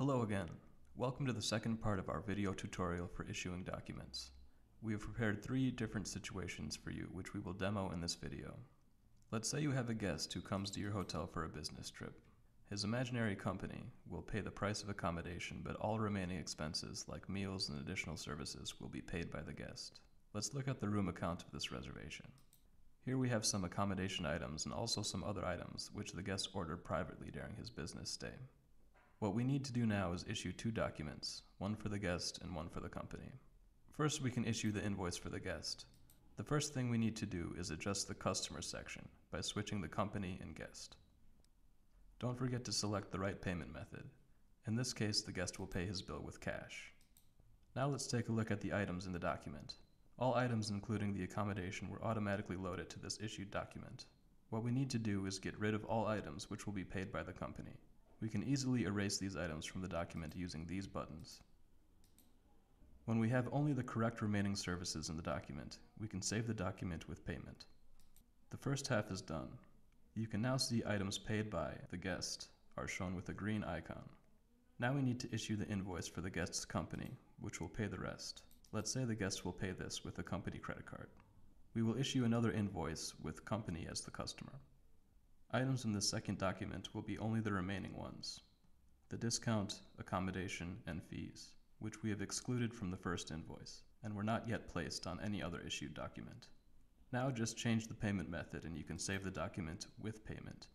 Hello again. Welcome to the second part of our video tutorial for issuing documents. We have prepared 3 different situations for you which we will demo in this video. Let's say you have a guest who comes to your hotel for a business trip. His imaginary company will pay the price of accommodation, but all remaining expenses like meals and additional services will be paid by the guest. Let's look at the room account of this reservation. Here we have some accommodation items and also some other items which the guest ordered privately during his business stay. What we need to do now is issue 2 documents, one for the guest and one for the company. First, we can issue the invoice for the guest. The first thing we need to do is adjust the customer section by switching the company and guest. Don't forget to select the right payment method. In this case, the guest will pay his bill with cash. Now let's take a look at the items in the document. All items including the accommodation were automatically loaded to this issued document. What we need to do is get rid of all items which will be paid by the company. We can easily erase these items from the document using these buttons. When we have only the correct remaining services in the document, we can save the document with payment. The first half is done. You can now see items paid by the guest are shown with a green icon. Now we need to issue the invoice for the guest's company, which will pay the rest. Let's say the guest will pay this with a company credit card. We will issue another invoice with company as the customer. Items in the second document will be only the remaining ones: the discount, accommodation, and fees, which we have excluded from the first invoice and were not yet placed on any other issued document. Now just change the payment method and you can save the document with payment,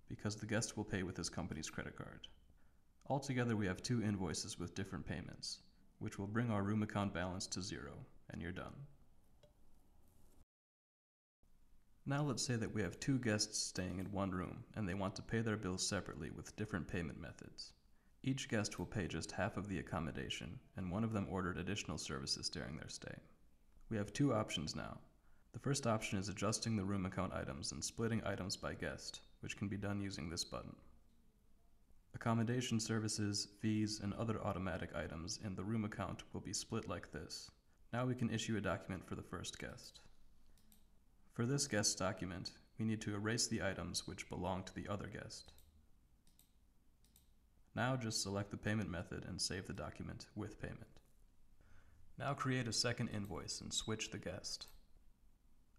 because the guest will pay with his company's credit card. Altogether we have 2 invoices with different payments, which will bring our room account balance to 0, and you're done. Now let's say that we have 2 guests staying in one room and they want to pay their bills separately with different payment methods. Each guest will pay just half of the accommodation, and one of them ordered additional services during their stay. We have 2 options now. The first option is adjusting the room account items and splitting items by guest, which can be done using this button. Accommodation services, fees, and other automatic items in the room account will be split like this. Now we can issue a document for the first guest. For this guest document, we need to erase the items which belong to the other guest. Now just select the payment method and save the document with payment. Now create a second invoice and switch the guest.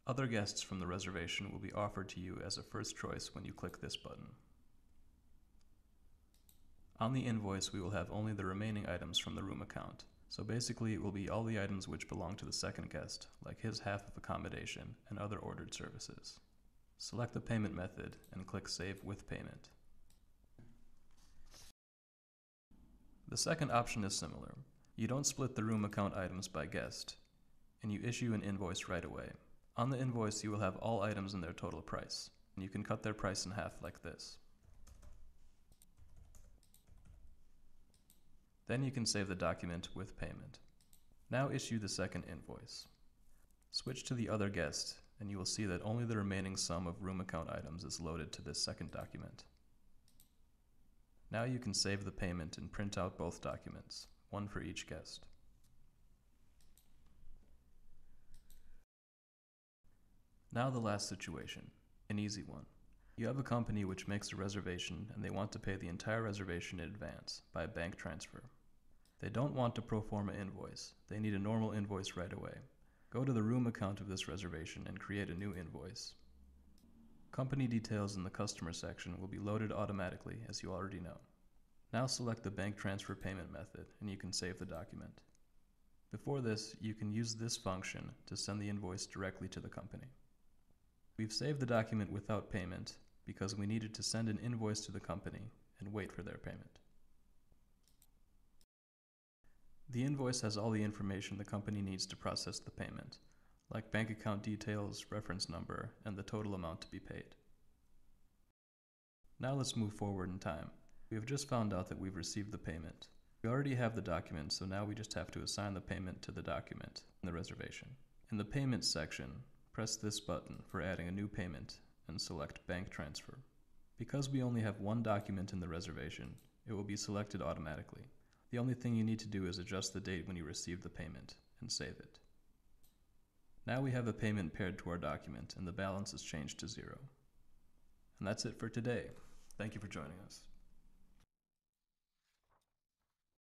Other guests from the reservation will be offered to you as a first choice when you click this button. On the invoice, we will have only the remaining items from the room account. So basically it will be all the items which belong to the second guest, like his half of accommodation and other ordered services. Select the payment method and click Save with Payment. The second option is similar. You don't split the room account items by guest, and you issue an invoice right away. On the invoice you will have all items and their total price, and you can cut their price in half like this. Then you can save the document with payment. Now issue the second invoice. Switch to the other guest, and you will see that only the remaining sum of room account items is loaded to this second document. Now you can save the payment and print out both documents, one for each guest. Now the last situation, an easy one. You have a company which makes a reservation and they want to pay the entire reservation in advance by bank transfer. They don't want a pro forma invoice. They need a normal invoice right away. Go to the room account of this reservation and create a new invoice. Company details in the customer section will be loaded automatically, as you already know. Now select the bank transfer payment method and you can save the document. Before this, you can use this function to send the invoice directly to the company. We've saved the document without payment because we needed to send an invoice to the company and wait for their payment. The invoice has all the information the company needs to process the payment, like bank account details, reference number, and the total amount to be paid. Now let's move forward in time. We have just found out that we've received the payment. We already have the document, so now we just have to assign the payment to the document in the reservation. In the Payments section, press this button for adding a new payment and select Bank Transfer. Because we only have one document in the reservation, it will be selected automatically. The only thing you need to do is adjust the date when you receive the payment and save it. Now we have a payment paired to our document and the balance is changed to 0. And that's it for today. Thank you for joining us.